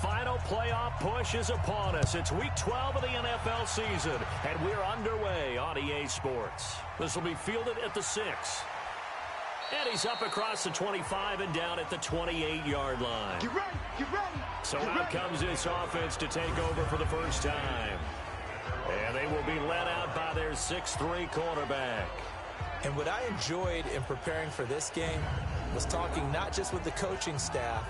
final playoff push is upon us. It's Week 12 of the NFL season, and we're underway on EA Sports. This will be fielded at the 6. And he's up across the 25 and down at the 28-yard line. Get ready, get ready. So out comes this offense to take over for the first time. And they will be led out by their 6'3 quarterback. And what I enjoyed in preparing for this game was talking not just with the coaching staff,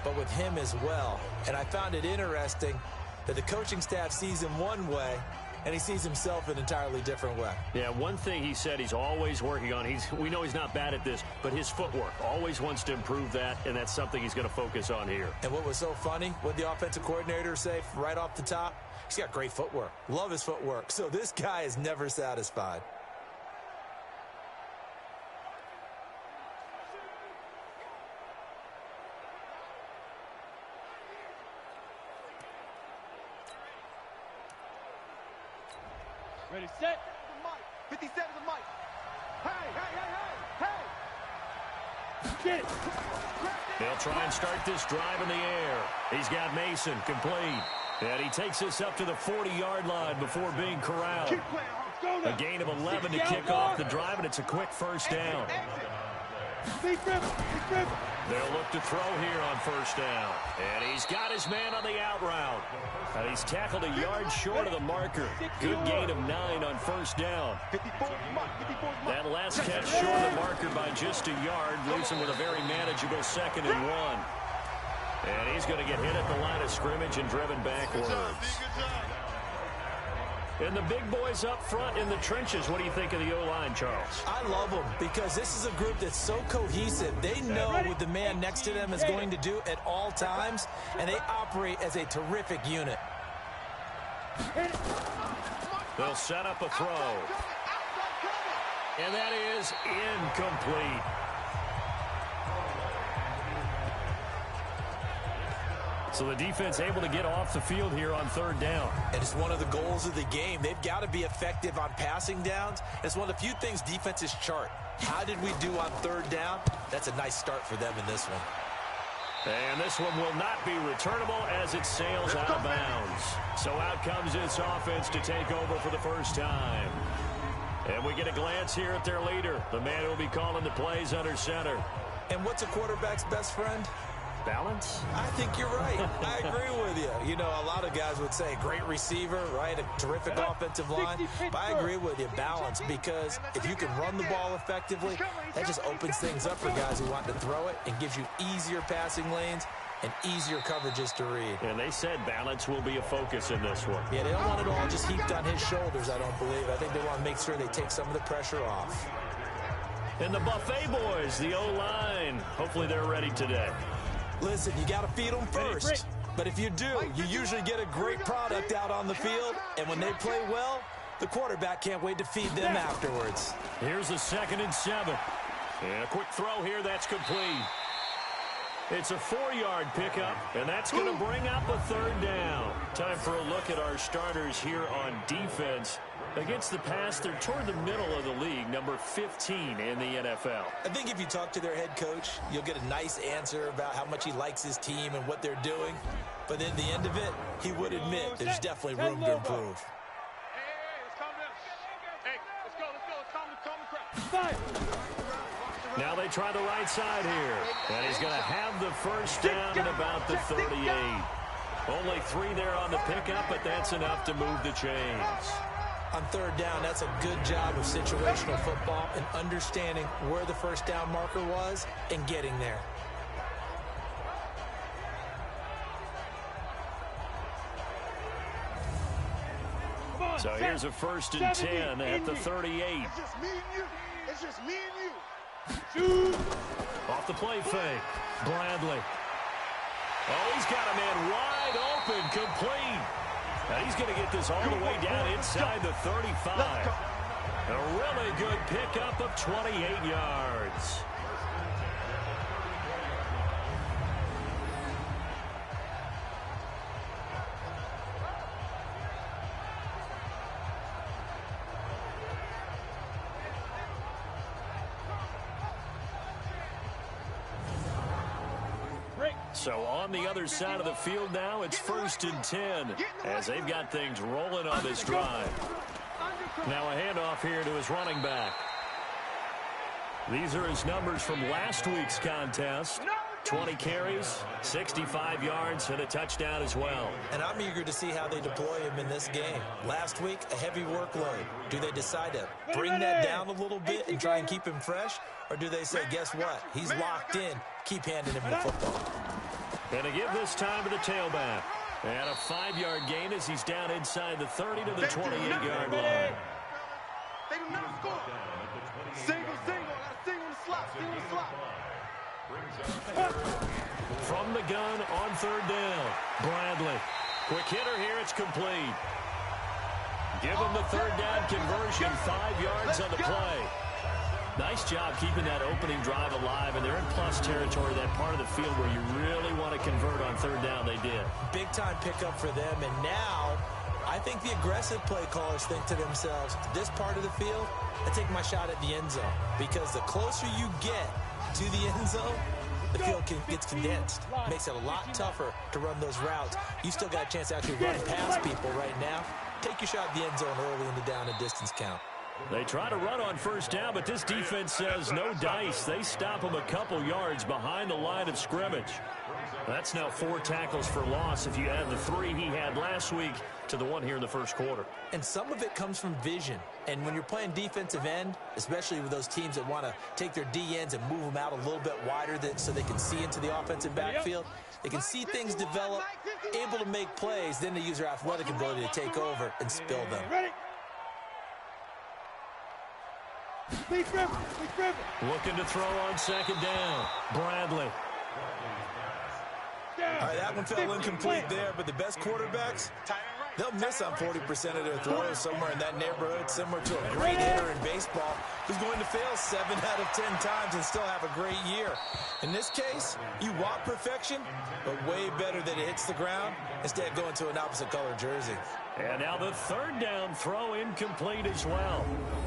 but with him as well. And I found it interesting that the coaching staff sees him one way, and he sees himself an entirely different way. Yeah, one thing he said he's always working on, we know he's not bad at this, but his footwork, always wants to improve that, and that's something he's going to focus on here. And what was so funny, what the offensive coordinator say right off the top? He's got great footwork. Love his footwork. So this guy is never satisfied. Ready, set. 50 Cent is the mic. Hey, hey, hey, hey, hey. Get it. They'll try and start this drive in the air. He's got Mason complete. And he takes this up to the 40-yard line before being corralled. A gain of 11 to kick off the drive, and it's a quick first down. They'll look to throw here on first down. And he's got his man on the out route. And he's tackled a yard short of the marker. Good gain of 9 on first down. That last catch short of the marker by just a yard leaves him with a very manageable 2nd and 1. And he's going to get hit at the line of scrimmage and driven backwards. And the big boys up front in the trenches. What do you think of the O-line, Charles? I love them because this is a group that's so cohesive. They know what the man next to them is going to do at all times, and they operate as a terrific unit. They'll set up a throw. And that is incomplete. So the defense able to get off the field here on 3rd down. And it's one of the goals of the game. They've got to be effective on passing downs. It's one of the few things defenses chart. How did we do on 3rd down? That's a nice start for them in this one. And this one will not be returnable as it sails out of bounds. So out comes this offense to take over for the first time. And we get a glance here at their leader, the man who will be calling the plays under center. And what's a quarterback's best friend? Balance? I think you're right. I agree with you. You know, a lot of guys would say great receiver, right? A terrific offensive line. But I agree with you, balance, because if you can run the ball effectively, that just opens things up for guys who want to throw it and gives you easier passing lanes and easier coverages to read. And they said balance will be a focus in this one. Yeah, they don't want it all just heaped on his shoulders, I don't believe. I think they want to make sure they take some of the pressure off. And the Buffet boys, the O-line, hopefully they're ready today. Listen, you got to feed them first. But if you do, you usually get a great product out on the field. And when they play well, the quarterback can't wait to feed them afterwards. Here's a 2nd and 7. And a quick throw here, that's complete. It's a 4-yard pickup, and that's going to bring up a 3rd down. Time for a look at our starters here on defense. Against the pass, they're toward the middle of the league, number 15 in the NFL. I think if you talk to their head coach, you'll get a nice answer about how much he likes his team and what they're doing. But at the end of it, he would admit there's definitely room to improve. Now they try the right side here. And he's going to have the first down at about the 38. Only 3 there on the pickup, but that's enough to move the chains. On 3rd down, that's a good job of situational football and understanding where the first down marker was and getting there. So here's a 1st and 10 at the 38. It's just me and you. It's just me and you. Off the play fake. Bradley. Oh, he's got a man wide open, complete. And he's going to get this all the way down inside the 35. A really good pickup of 28 yards. So on the other side of the field now, it's 1st and 10 as they've got things rolling on this drive. Now a handoff here to his running back. These are his numbers from last week's contest. 20 carries, 65 yards, and a touchdown as well. And I'm eager to see how they deploy him in this game. Last week, a heavy workload. Do they decide to bring that down a little bit and try and keep him fresh? Or do they say, guess what? He's locked in. Keep handing him the football. And to give this time to the tailback. And a 5-yard gain as he's down inside the 30 to the 28-yard line. They do not score. Single. Single in the slot. From the gun on 3rd down. Bradley. Quick hitter here. It's complete. Give him the 3rd down conversion. 5 yards on the play. Nice job keeping that opening drive alive, and they're in plus territory, that part of the field where you really want to convert on 3rd down. They did. Big-time pickup for them, and now I think the aggressive play callers think to themselves, this part of the field, I take my shot at the end zone, because the closer you get to the end zone, the field gets condensed. Makes it a lot tougher to run those routes. You still got a chance to actually run past people right now. Take your shot at the end zone early in the down and distance count. They try to run on 1st down, but this defense says no dice. They stop him a couple yards behind the line of scrimmage. That's now 4 tackles for loss if you add the 3 he had last week to the 1 here in the first quarter. And some of it comes from vision. And when you're playing defensive end, especially with those teams that want to take their D-ends and move them out a little bit wider so they can see into the offensive backfield, they can see things develop, able to make plays, then they use their athletic ability to take over and spill them. Looking to throw on 2nd down. Bradley. All right, that one fell incomplete there, but the best quarterbacks, they'll miss on 40% of their throws, somewhere in that neighborhood, similar to a great hitter in baseball who's going to fail 7 out of 10 times and still have a great year. In this case, you want perfection, but way better that it hits the ground instead of going to an opposite color jersey. And now the 3rd down throw incomplete as well.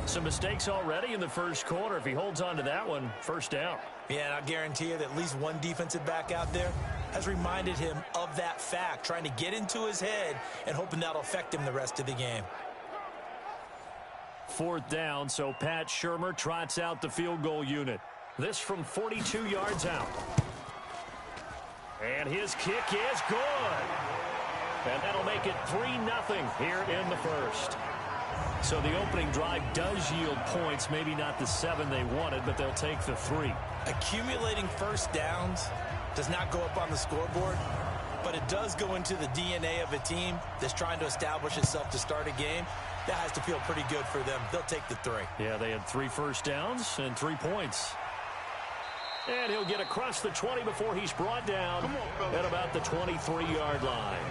Some mistakes already in the first quarter. If he holds on to that one, 1st down. Yeah, and I guarantee you that at least one defensive back out there has reminded him of that fact, trying to get into his head and hoping that'll affect him the rest of the game. 4th down, so Pat Shurmur trots out the field goal unit. This from 42 yards out. And his kick is good. And that'll make it 3-0 here in the first. So the opening drive does yield points, maybe not the 7 they wanted, but they'll take the 3. Accumulating 1st downs does not go up on the scoreboard, but it does go into the DNA of a team that's trying to establish itself to start a game. That has to feel pretty good for them. They'll take the 3. Yeah, they had 3 first downs and 3 points. And he'll get across the 20 before he's brought down at about the 23-yard line.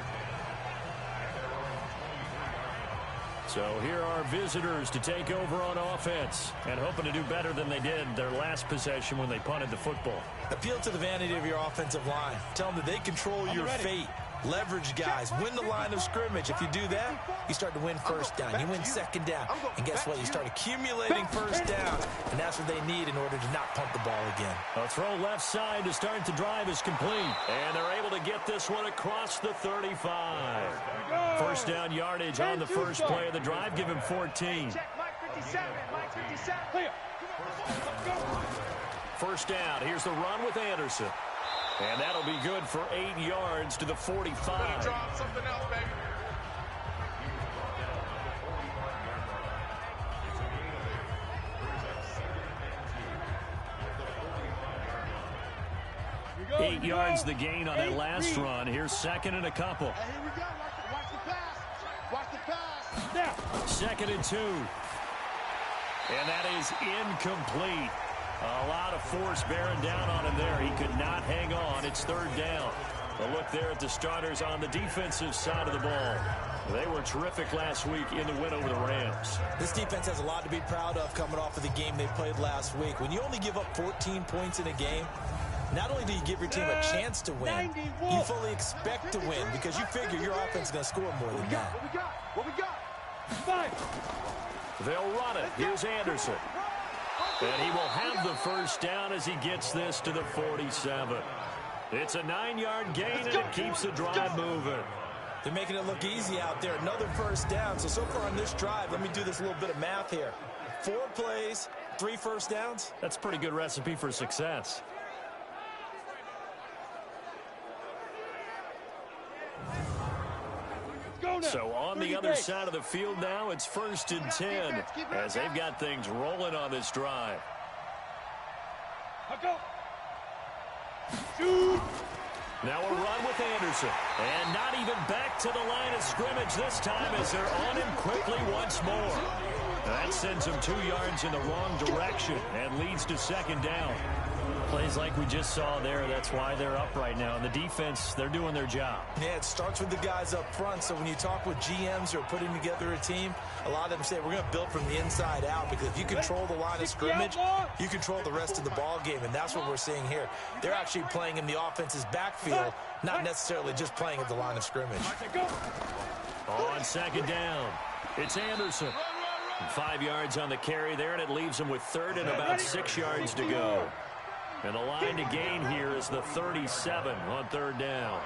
So here are visitors to take over on offense and hoping to do better than they did their last possession when they punted the football. Appeal to the vanity of your offensive line. Tell them that they control your fate. Leverage guys. Win the line of scrimmage. If you do that, you start to win 1st down. You win 2nd down. And guess what? You start accumulating 1st down. And that's what they need in order to not punt the ball again. A throw left side to start the drive is complete. And they're able to get this one across the 35. 1st down yardage on the first play of the drive. Give him 14. 1st down. Here's the run with Anderson. And that'll be good for 8 yards to the 45. Drop something else, baby. Go, 8 yards the gain on that last run. Here's 2nd and a couple. Hey, here we go. Watch the pass. Watch the pass. Now. 2nd and 2. And that is incomplete. A lot of force bearing down on him there. He could not hang on. It's 3rd down. A look there at the starters on the defensive side of the ball. They were terrific last week in the win over the Rams. This defense has a lot to be proud of coming off of the game they played last week. When you only give up 14 points in a game, not only do you give your team a chance to win, you fully expect to win because you figure your offense is going to score more than that. What we got? They'll run it. Here's Anderson. And he will have the 1st down as he gets this to the 47. It's a 9-yard gain, and it keeps the drive moving. They're making it look easy out there. Another first down. So far on this drive, let me do this little bit of math here. 4 plays, 3 first downs. That's a pretty good recipe for success. So on the other side of the field now, it's 1st and 10 as they've got things rolling on this drive. Now a run with Anderson. And not even back to the line of scrimmage this time as they're on him quickly once more. That sends them 2 yards in the wrong direction and leads to 2nd down. Plays like we just saw there, that's why they're up right now. And the defense, they're doing their job. Yeah, it starts with the guys up front. So when you talk with GMs who are putting together a team, a lot of them say we're going to build from the inside out, because if you control the line of scrimmage, you control the rest of the ball game, and that's what we're seeing here. They're actually playing in the offense's backfield, not necessarily just playing at the line of scrimmage. On 2nd down, it's Anderson. 5 yards on the carry there, and it leaves him with 3rd and about 6 yards to go. And the line to gain here is the 37 on 3rd down.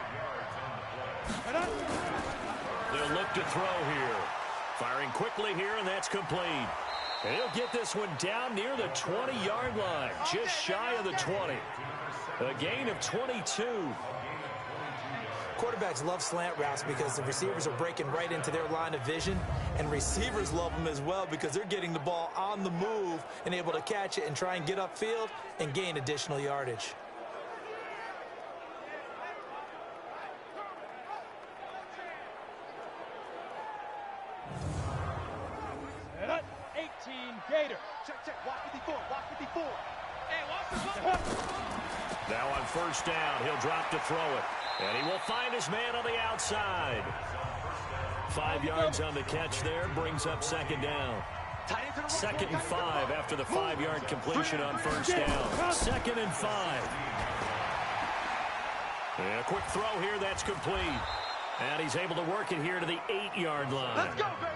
They'll look to throw here. Firing quickly here, and that's complete. And he'll get this one down near the 20-yard line, just shy of the 20. A gain of 22. Quarterbacks love slant routes because the receivers are breaking right into their line of vision, and receivers love them as well because they're getting the ball on the move and able to catch it and try and get upfield and gain additional yardage. And 18 Gator. Check. Watch 54. Watch 54. Hey, watch the ball. Now on 1st down, he'll drop to throw it. And he will find his man on the outside. 5 yards on the catch there, brings up 2nd down. 2nd and 5 after the 5-yard completion on 1st down. 2nd and 5. And a quick throw here, that's complete. And he's able to work it here to the 8-yard line. Let's go, baby.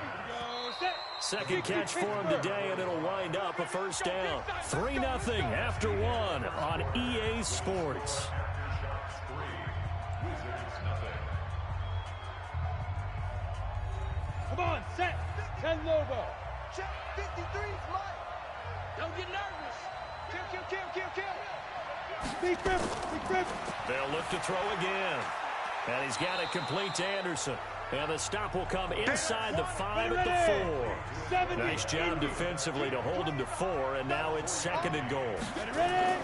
2nd catch for him today, and it'll wind up a 1st down. 3-0 after 1 on EA Sports. Come on, set. 10 Lobo. Check. 53's Mike. Don't get nervous. Kill. Big grip. They'll look to throw again. And he's got it complete to Anderson. And the stop will come inside the 5 at the 4. Nice job defensively to hold him to 4, and now it's 2nd and goal.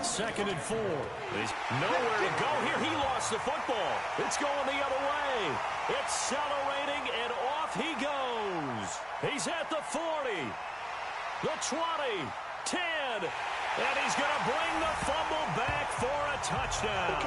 2nd and 4. There's nowhere to go here. He lost the football. It's going the other way. Accelerating, and off he goes. He's at the 40, the 20, 10, and he's going to bring the fumble back for a touchdown.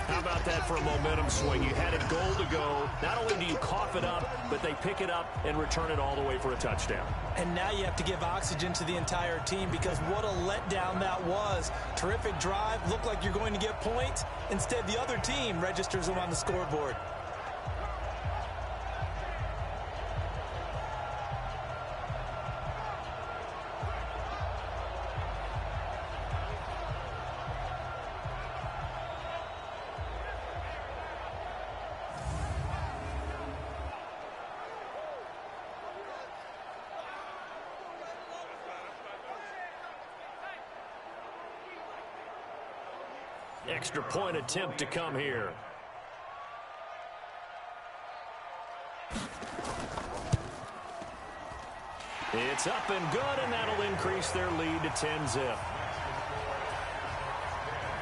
How about that for a momentum swing? You had it goal to go. Not only do you cough it up, but they pick it up and return it all the way for a touchdown. And now you have to give oxygen to the entire team, because what a letdown that was. Terrific drive. Looked like you're going to get points. Instead, the other team registers them on the scoreboard. Extra point attempt to come here. It's up and good, and that'll increase their lead to 10-0.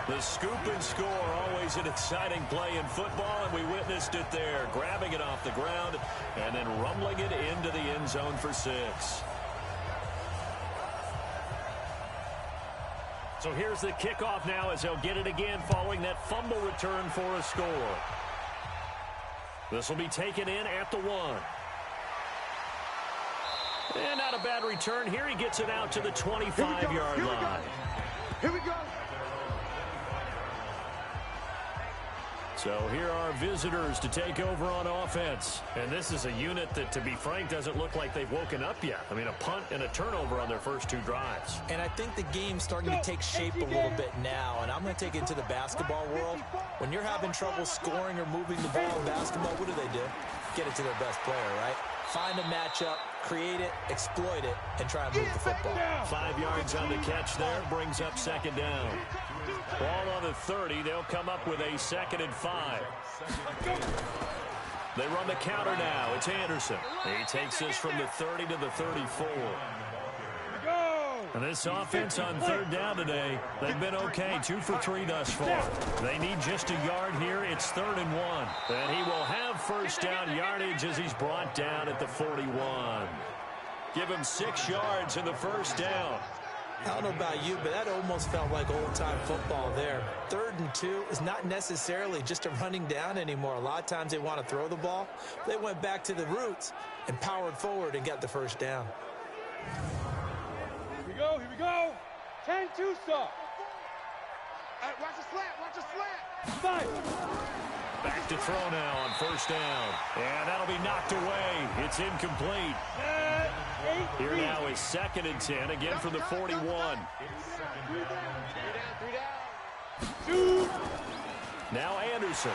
The scoop and score, always an exciting play in football, and we witnessed it there, grabbing it off the ground and then rumbling it into the end zone for 6. So here's the kickoff now as they'll get it again following that fumble return for a score. This will be taken in at the 1. And not a bad return here. He gets it out to the 25-yard line. Here we go. So So here are visitors to take over on offense. And this is a unit that, to be frank, doesn't look like they've woken up yet. I mean, a punt and a turnover on their first 2 drives. And I think the game's starting to take shape a little bit now. And I'm going to take it into the basketball world. When you're having trouble scoring or moving the ball in basketball, what do? Get it to their best player, right? Find a matchup, create it, exploit it, and try and move the football. 5 yards on the catch there, brings up second down. Ball on the 30, they'll come up with a 2nd and 5. They run the counter now. It's Anderson. He takes this from the 30 to the 34. And this offense on 3rd down today, they've been okay. 2 for 3 thus far. They need just a yard here. It's 3rd and 1. And he will have first down yardage as he's brought down at the 41. Give him 6 yards in the first down. I don't know about you, but that almost felt like old-time football there. 3rd and 2 is not necessarily just a running down anymore. A lot of times they want to throw the ball. They went back to the roots and powered forward and got the first down. Here we go. 10-2 stop. Watch the slant. 5. Back to throw now on first down. And that'll be knocked away. It's incomplete. Here now is 2nd and 10, again from the 41. 3 down. Now Anderson.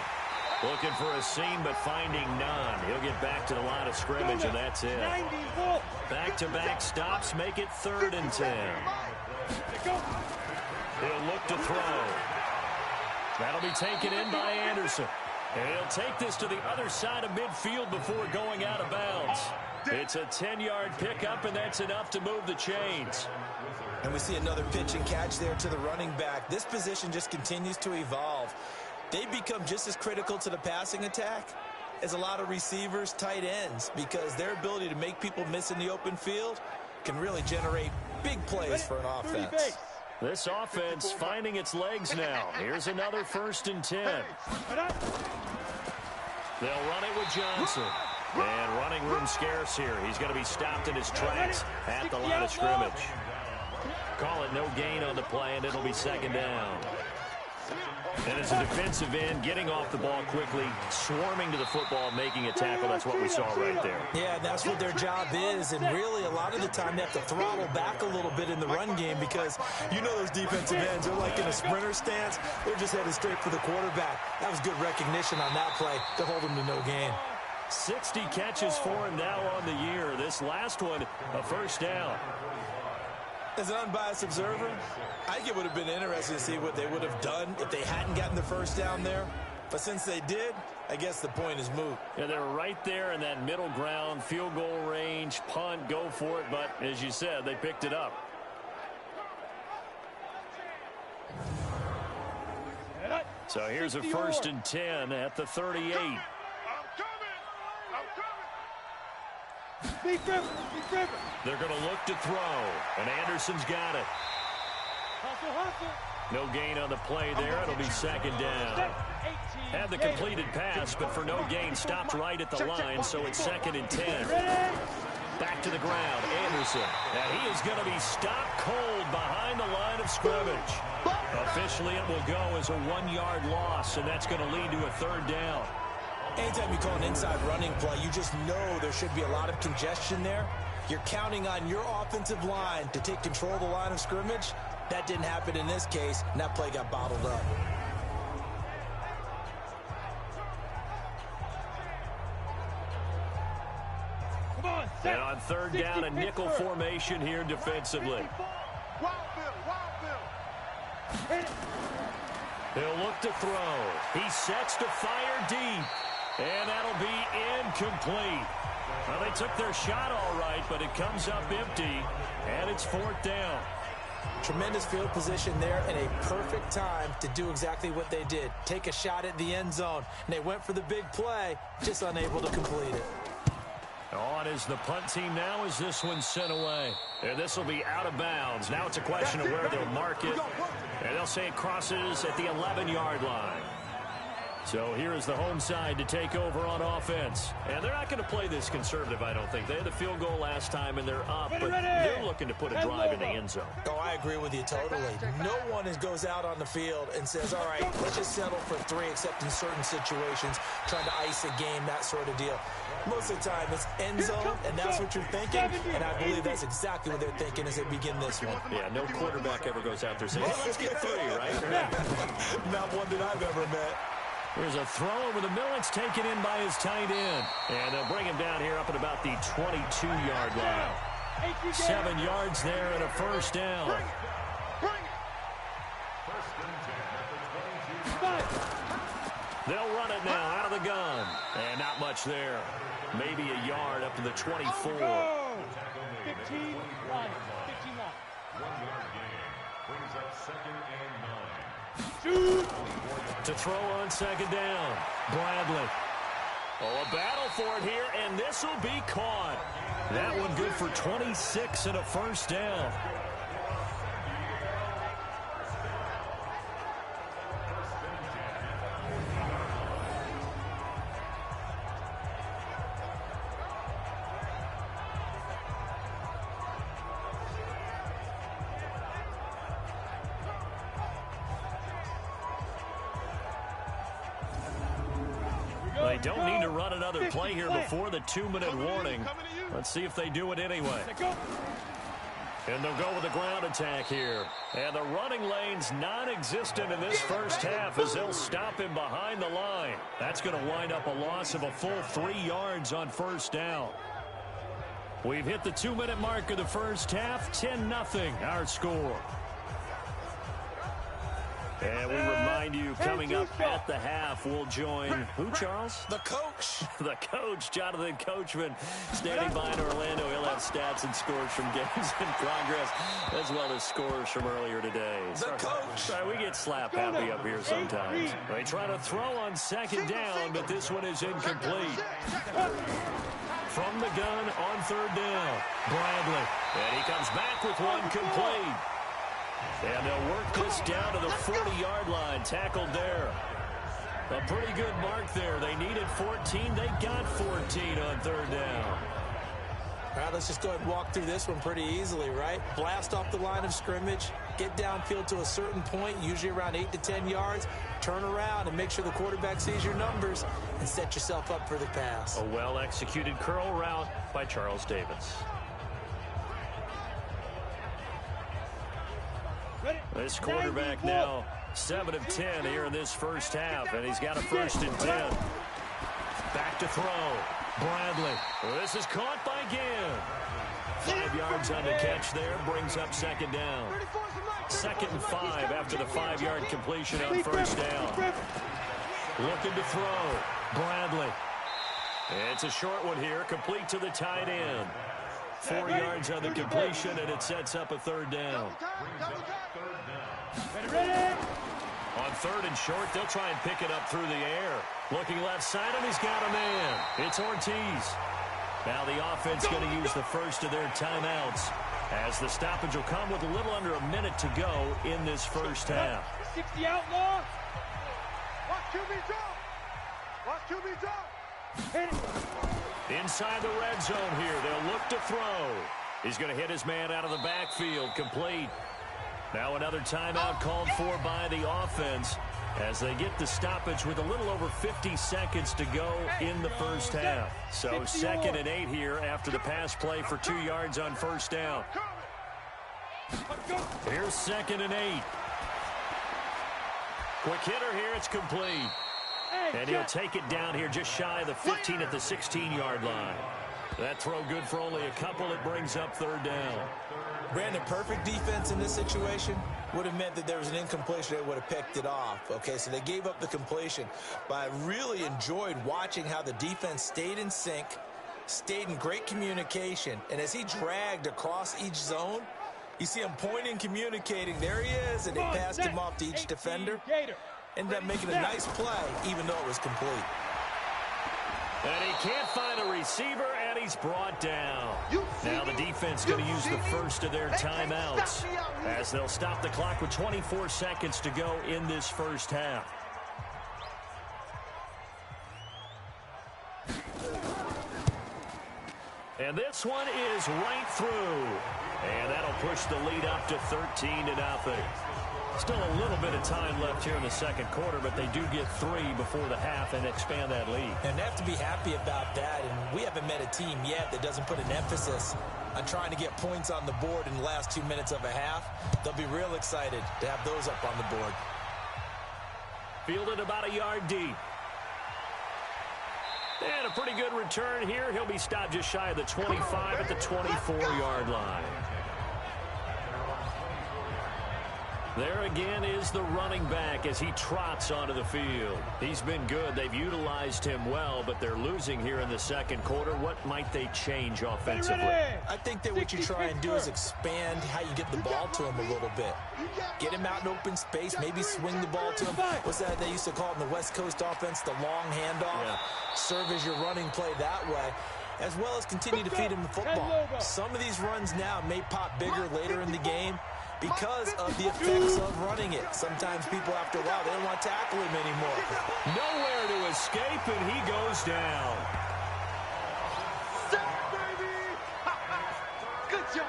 Looking for a seam, but finding none. He'll get back to the line of scrimmage, and that's it. Back-to-back stops make it 3rd and 10. He'll look to throw. That'll be taken in by Anderson. And he'll take this to the other side of midfield before going out of bounds. It's a 10-yard pickup, and that's enough to move the chains. And we see another pitch and catch there to the running back. This position just continues to evolve. They become just as critical to the passing attack as a lot of receivers, tight ends, because their ability to make people miss in the open field can really generate big plays for an offense. This offense finding its legs now. Here's another 1st and 10. They'll run it with Johnson. And running room scarce here. He's going to be stopped in his tracks at the line of scrimmage. Call it no gain on the play, and it'll be 2nd down. And as a defensive end, getting off the ball quickly, swarming to the football, making a tackle, that's what we saw right there. Yeah, that's what their job is, and really a lot of the time they have to throttle back a little bit in the run game because you know those defensive ends, they're like in a sprinter stance. They're just headed straight for the quarterback. That was good recognition on that play to hold him to no gain. 60 catches for him now on the year. This last one, a 1st down. As an unbiased observer, I think it would have been interesting to see what they would have done if they hadn't gotten the 1st down there. But since they did, I guess the point is moot. Yeah, they were right there in that middle ground, field goal range, punt, go for it. But as you said, they picked it up. So here's a 1st and 10 at the 38. They're going to look to throw, and Anderson's got it. No gain on the play there. It'll be 2nd down. Had the completed pass, but for no gain, stopped right at the line, so it's 2nd and 10. Back to the ground, Anderson. And he is going to be stopped cold behind the line of scrimmage. Officially, it will go as a 1-yard loss, and that's going to lead to a 3rd down. Anytime you call an inside running play, you just know there should be a lot of congestion there. You're counting on your offensive line to take control of the line of scrimmage. That didn't happen in this case, and that play got bottled up. And on 3rd down, a nickel formation here defensively. He'll look to throw. He sets to fire deep. And that'll be incomplete. Well, they took their shot all right, but it comes up empty, and it's 4th down. Tremendous field position there and a perfect time to do exactly what they did. Take a shot at the end zone. And they went for the big play, just unable to complete it. On is the punt team now as this one's sent away. And this will be out of bounds. Now it's a question of where they'll mark it. And they'll say it crosses at the 11-yard line. So here is the home side to take over on offense. And they're not going to play this conservative, I don't think. They had the field goal last time, and they're up, but they're looking to put a drive in the end zone. Oh, I agree with you totally. No one goes out on the field and says, all right, let's just settle for 3, except in certain situations, trying to ice a game, that sort of deal. Most of the time, it's end zone, and that's what you're thinking, and I believe that's exactly what they're thinking as they begin this one. Yeah, no quarterback ever goes out there saying, hey, let's get 3, right? Not one that I've ever met. Here's a throw over the middle. It's taken in by his tight end. And they'll bring him down here up at about the 22-yard line. 7 yards there and a first down. They'll run it now out of the gun. And not much there. Maybe a yard up to the 24. 15 line. 15 line. 1-yard gain. Brings up 2nd and 9. Shoot. To throw on 2nd down. Bradley. Oh, a battle for it here, and this will be caught. That one good for 26 and a first down. They don't need to run another play here before the 2-minute warning. Let's see if they do it anyway. And they'll go with the ground attack here. And the running lane's non-existent in this first half as they'll stop him behind the line. That's going to wind up a loss of a full 3 yards on first down. We've hit the 2-minute mark of the first half. 10-0 our score. And we remind you, coming up at the half, we'll join who, Charles? The coach. The coach, Jonathan Coachman, standing by in Orlando. He'll have stats and scores from games in progress, as well as scores from earlier today. The coach. Sorry, we get slap happy up here sometimes. They try to throw on 2nd down, but this one is incomplete. From the gun on 3rd down, Bradley. And he comes back with one complete. And they'll work this down to the 40-yard line. Tackled there. A pretty good mark there. They needed 14. They got 14 on 3rd down. All right, let's just go ahead and walk through this one pretty easily, right? Blast off the line of scrimmage, get downfield to a certain point, usually around 8 to 10 yards, turn around and make sure the quarterback sees your numbers and set yourself up for the pass. A well-executed curl route by Charles Davis. This quarterback now 7 of 10 here in this first half, and he's got a 1st and 10. Back to throw. Bradley. This is caught by Ginn. 5 yards on the catch there, brings up 2nd down. 2nd and 5 after the 5-yard completion on 1st down. Looking to throw. Bradley. It's a short one here, complete to the tight end. 4 yards on the completion, and it sets up a 3rd down. On 3rd and short, they'll try and pick it up through the air. Looking left side, and he's got a man. It's Ortiz. Now the offense going to use the first of their timeouts, as the stoppage will come with a little under a minute to go in this first half. 60 outlaw. Watch QB drop. Watch QB drop. Hit it. Inside the red zone here, they'll look to throw. He's going to hit his man out of the backfield, complete. Now another timeout called for by the offense as they get the stoppage with a little over 50 seconds to go in the first half. So 2nd and 8 here after the pass play for 2 yards on 1st down. Here's 2nd and 8. Quick hitter here, it's complete. And he'll take it down here just shy of the 15 at the 16-yard line. That throw good for only a couple. It brings up 3rd down. Brandon, perfect defense in this situation would have meant that there was an incompletion. They would have picked it off. Okay, so they gave up the completion. But I really enjoyed watching how the defense stayed in sync, stayed in great communication. And as he dragged across each zone, you see him pointing, communicating. There he is, and they passed him off to each defender. Ended up making a nice play, even though it was complete. And he can't find a receiver, and he's brought down. Now the defense going to use the first of their timeouts as they'll stop the clock with 24 seconds to go in this first half. And this one is right through. And that'll push the lead up to 13-0. Still a little bit of time left here in the second quarter, but they do get 3 before the half and expand that lead. And they have to be happy about that. And we haven't met a team yet that doesn't put an emphasis on trying to get points on the board in the last 2 minutes of a half. They'll be real excited to have those up on the board. Fielded about a yard deep. And a pretty good return here. He'll be stopped just shy of the 25 at the 24-yard line. There again is the running back as he trots onto the field. He's been good. They've utilized him well, but they're losing here in the second quarter. What might they change offensively? I think that what you try and do is expand how you get the ball to him a little bit. Get him out in open space, maybe swing the ball to him. What's that they used to call it in the West Coast offense, the long handoff? Yeah. Serve as your running play that way, as well as continue to feed him the football. Some of these runs now may pop bigger later in the game because of the effects of running it. Sometimes people, after a while, they don't want to tackle him anymore. Nowhere to escape, and he goes down. Good job.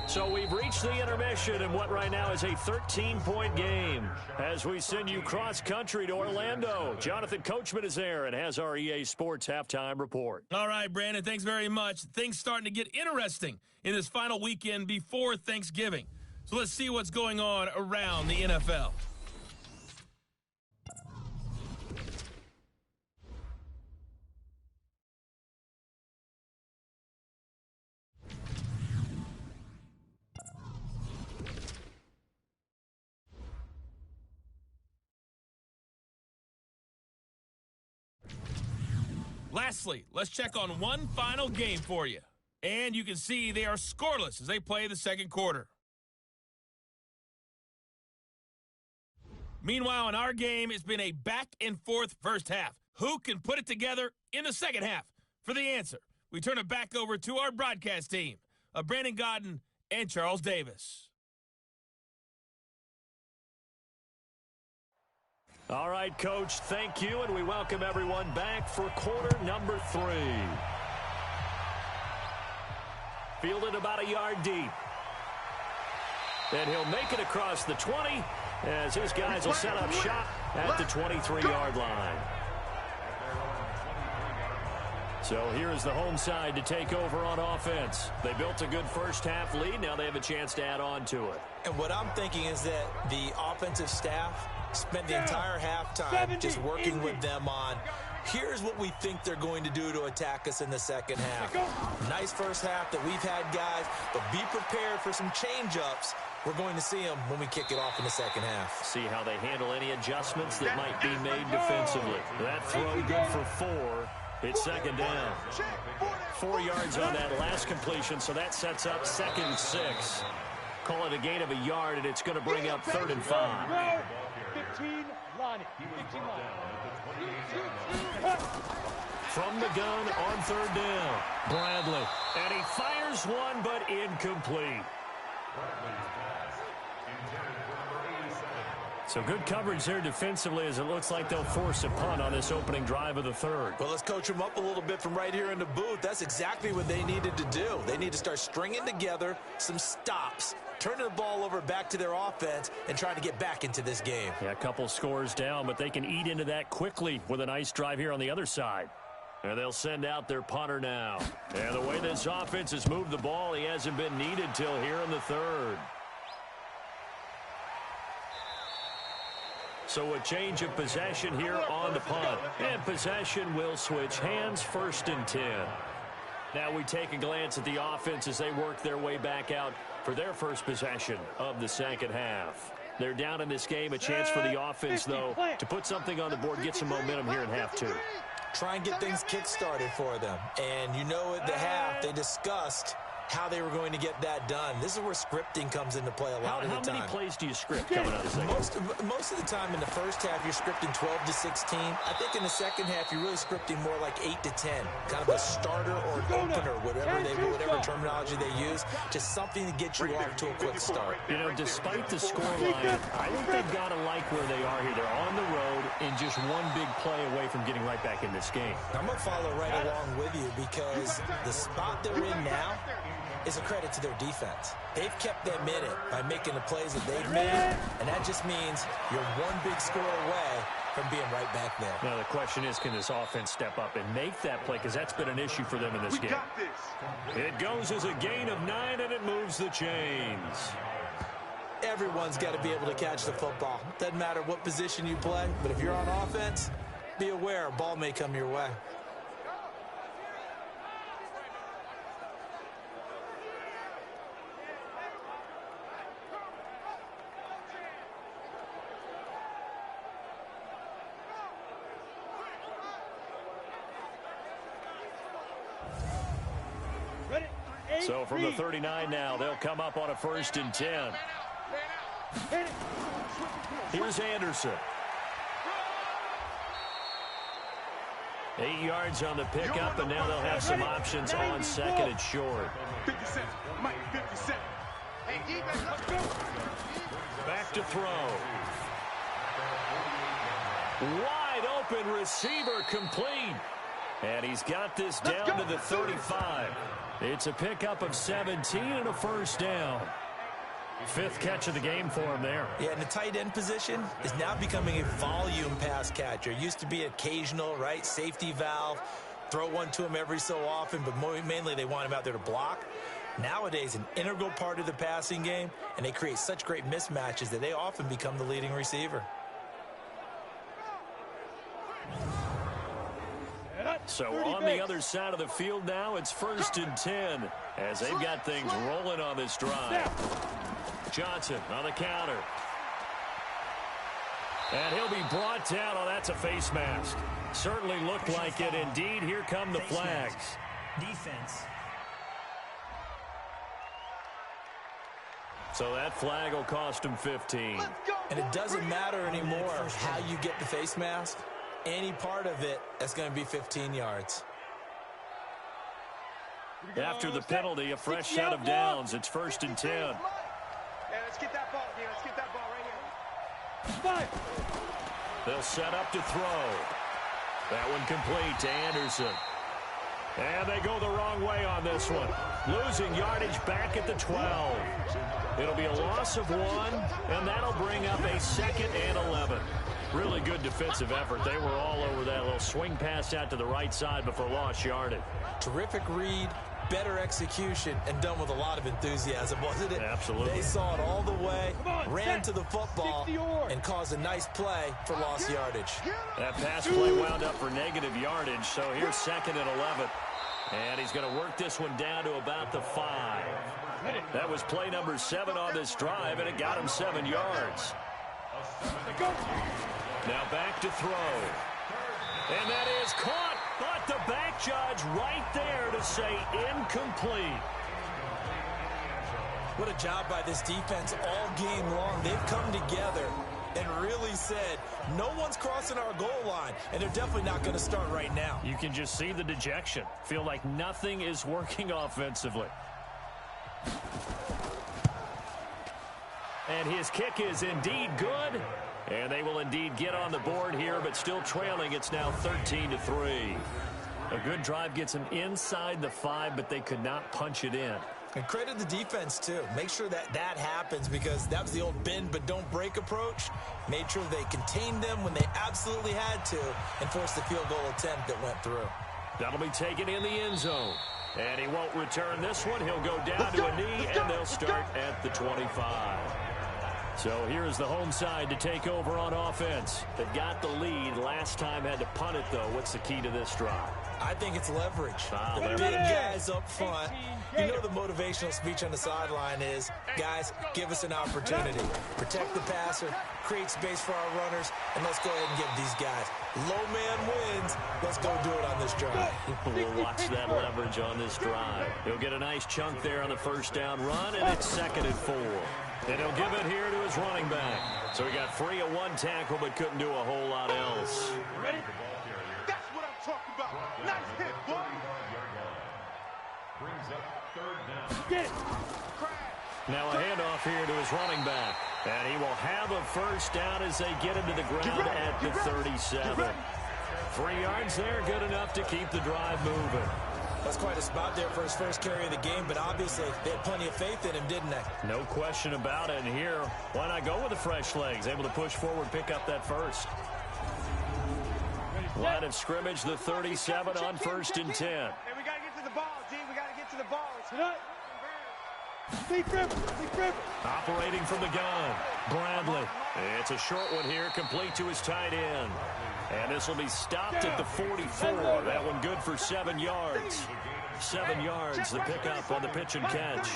So we've reached the intermission in what right now is a 13-point game as we send you cross-country to Orlando. Jonathan Coachman is there and has our EA Sports halftime report. All right, Brandon, thanks very much. Things starting to get interesting in this final weekend before Thanksgiving. So let's see what's going on around the NFL. Lastly, let's check on one final game for you. And you can see they are scoreless as they play the second quarter. Meanwhile, in our game, it's been a back-and-forth first half. Who can put it together in the second half? For the answer, we turn it back over to our broadcast team of Brandon Godden and Charles Davis. All right, Coach, thank you, and we welcome everyone back for quarter number 3. Fielded about a yard deep. And he'll make it across the 20 as his guys will set up shop at the 23-yard line. So here's the home side to take over on offense. They built a good first half lead. Now they have a chance to add on to it. And what I'm thinking is that the offensive staff spent the entire halftime just working with them on, here's what we think they're going to do to attack us in the second half. Nice first half that we've had, guys, but be prepared for some change-ups. We're going to see them when we kick it off in the second half. See how they handle any adjustments that might be made defensively. That throw good for 4. It's second down. 4 yards on that last completion, so that sets up 2nd and 6. Call it a gain of a yard, and it's going to bring up 3rd and 5. 15, Lonnie. 15, From the gun on 3rd down, Bradley. And he fires one, but incomplete. So good coverage there defensively as it looks like they'll force a punt on this opening drive of the 3rd. Well, let's coach them up a little bit from right here in the booth. That's exactly what they needed to do. They need to start stringing together some stops, turning the ball over back to their offense, and trying to get back into this game. Yeah, a couple scores down, but they can eat into that quickly with a nice drive here on the other side. And they'll send out their punter now. And the way this offense has moved the ball, he hasn't been needed till here in the 3rd. So a change of possession here on the punt. And possession will switch hands, 1st and 10. Now we take a glance at the offense as they work their way back out for their first possession of the second half. They're down in this game. A chance for the offense, though, to put something on the board, get some momentum here in half 2. Try and get things kick-started for them. And you know at the half, they discussed how they were going to get that done. This is where scripting comes into play a lot of the time. How many plays do you script coming out of the second? Most of the time in the first half, you're scripting 12 to 16. I think in the second half, you're really scripting more like 8 to 10. Kind of a starter or an opener, whatever terminology they use. Just something to get you off to a quick start. You know, despite the scoreline, I think they've got to like where they are here. They're on the road and just one big play away from getting right back in this game. I'm going to follow right along with you because the spot they're in now is a credit to their defense. They've kept them in it by making the plays that they've made, and that just means you're one big score away from being right back there. Now, the question is, can this offense step up and make that play? Because that's been an issue for them in this game. It goes as a gain of 9, and it moves the chains. Everyone's got to be able to catch the football. Doesn't matter what position you play, but if you're on offense, be aware a ball may come your way. So from the 39 now, they'll come up on a 1st and 10. Here's Anderson. 8 yards on the pickup, and now they'll have some options on 2nd and short. 50 cents. Mike, 50 cents. Hey, defense, let's go. Back to throw. Wide open receiver complete. And he's got this down to the 35. It's a pickup of 17 and a 1st down. 5th catch of the game for him there. Yeah, and the tight end position is now becoming a volume pass catcher. Used to be occasional, right? Safety valve. Throw one to him every so often, but mainly they want him out there to block. Nowadays, an integral part of the passing game, and they create such great mismatches that they often become the leading receiver. So on the other side of the field now, it's 1st and 10 as they've got things rolling on this drive. Johnson on the counter. And he'll be brought down. Oh, that's a face mask. Certainly looked like it. Indeed, here come the flags. Defense. So that flag will cost him 15. And it doesn't matter anymore how you get the face mask. Any part of it, that's going to be 15 yards. After the penalty, a fresh set of downs. It's 1st and 10. Yeah, let's get that ball here. Let's get that ball right here. They'll set up to throw. That one complete to Anderson. And they go the wrong way on this one. Losing yardage back at the 12. It'll be a loss of 1, and that'll bring up a 2nd and 11. Really good defensive effort. They were all over that little swing pass out to the right side before lost yardage. Terrific read, better execution, and done with a lot of enthusiasm, wasn't it? Absolutely. They saw it all the way, ran to the football, and caused a nice play for lost yardage. That pass play wound up for negative yardage, so here's 2nd and 11. And he's going to work this one down to about the 5. That was play number 7 on this drive, and it got him 7 yards. Now back to throw. And that is caught, but the back judge right there to say incomplete. What a job by this defense all game long. They've come together and really said, no one's crossing our goal line, and they're definitely not going to start right now. You can just see the dejection. Feel like nothing is working offensively. And his kick is indeed good. And they will indeed get on the board here, but still trailing. It's now 13-3. A good drive gets them inside the 5, but they could not punch it in. And credit the defense, too. Make sure that happens because that was the old bend but don't break approach. Made sure they contained them when they absolutely had to and forced the field goal attempt that went through. That'll be taken in the end zone. And he won't return this one. He'll go down to a knee, and they'll start at the 25. So here's the home side to take over on offense. They've got the lead. Last time had to punt it, though. What's the key to this drive? I think it's leverage. The leverage. big guys up front. You know the motivational speech on the sideline is, guys, give us an opportunity. Protect the passer, create space for our runners, and let's go ahead and give these guys. Low man wins. Let's go do it on this drive. We'll watch that leverage on this drive. He'll get a nice chunk there on the first down run, and it's 2nd and 4. And he'll give it here to his running back. So he got free of 1 tackle, but couldn't do a whole lot else. Ready? That's what I'm talking about. Nice hit, boy. Brings up 3rd down. Get it. Now a handoff here to his running back. And he will have a first down as they get him to the ground at the 37. 3 yards there, good enough to keep the drive moving. That's quite a spot there for his first carry of the game, but obviously they had plenty of faith in him, didn't they? No question about it. And here, why not go with the fresh legs? Able to push forward, pick up that first. Line of scrimmage, the 37 on 1st and 10. Hey, we got to get to the ball, G. We got to get to the ball. Stay grip. Operating from the gun, Bradley. It's a short one here, complete to his tight end. And this will be stopped at the 44. That one good for 7 yards. 7 yards, the pickup on the pitch and catch.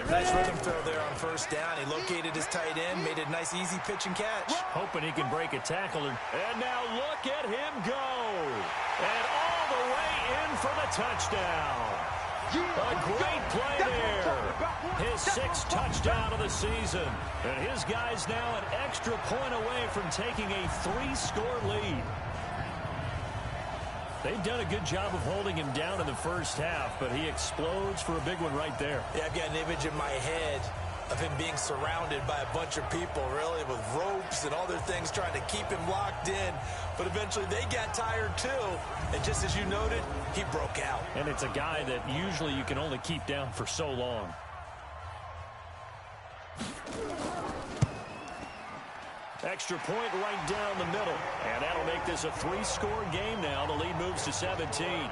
Nice rhythm throw there on 1st down. He located his tight end, made a nice easy pitch and catch. Hoping he can break a tackle. And now look at him go. And all the way in for the touchdown. A great play there. His 6th touchdown of the season. And his guy's now an extra point away from taking a 3-score lead. They've done a good job of holding him down in the first half, but he explodes for a big one right there. Yeah, I've got an image in my head of him being surrounded by a bunch of people, really, with ropes and other things trying to keep him locked in. But eventually they got tired too. And just as you noted, he broke out. And it's a guy that usually you can only keep down for so long. Extra point right down the middle. And that'll make this a 3-score game now. The lead moves to 17.